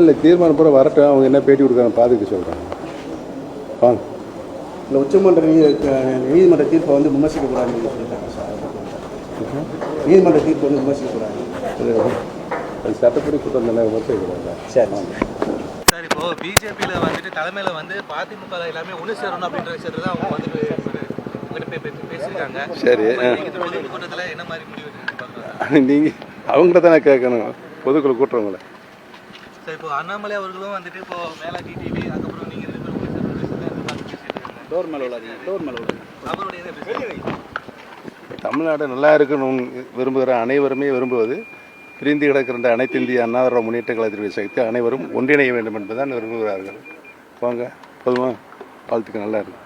இல்லை தீர்மானம் பூரா வரட்டும். அவங்க என்ன பேட்டி கொடுக்குறாங்க பார்த்துக்க சொல்கிறாங்க. வாங்க. இந்த உச்சமன்ற நீதிமன்ற தீர்ப்பை வந்து விமர்சிக்கக்கூடாதுன்னு சொல்லிட்டாங்க சார். நீதிமன்ற தீர்ப்பு வந்து விமர்சிக்கக்கூடாது. அது சட்டப்படி குற்றம் தானே, விமர்சிக்கக்கூடாது. சரி சார், இப்போ பிஜேபியில் வந்துட்டு தலைமையில் வந்து அதிமுக எல்லாமே ஒன்று சேரணும் அப்படின்ற விஷயத்துல தான் அவங்க வந்துட்டு உங்கள்கிட்ட பேசியிருக்காங்க. சரி, பொதுக்கூட்டத்தில் என்ன மாதிரி முடிவு நீங்கள் அவங்கள்ட்ட தானே கேட்கணும், பொதுக்குழு கூட்டுறவங்கள. சார், இப்போ அண்ணாமலை அவர்களும் வந்துட்டு இப்போ மேலே டிடிவி அதுக்கப்புறம் நீங்கள் டோர் மேலே உள்ளாதீங்க. அவருடைய தமிழ்நாடு நல்லா இருக்கணும்னு விரும்புகிற அனைவருமே விரும்புவது பிரிந்து கிடக்கின்ற அனைத்து இந்திய அண்ணா திராவிட முன்னேற்ற கழகத்திற்கு சக்தி அனைவரும் ஒன்றிணைய வேண்டும் என்பதுதான் விரும்புகிறார்கள். வாங்க, போதுமா? வாழ்த்துக்கு நல்லா இருக்கு.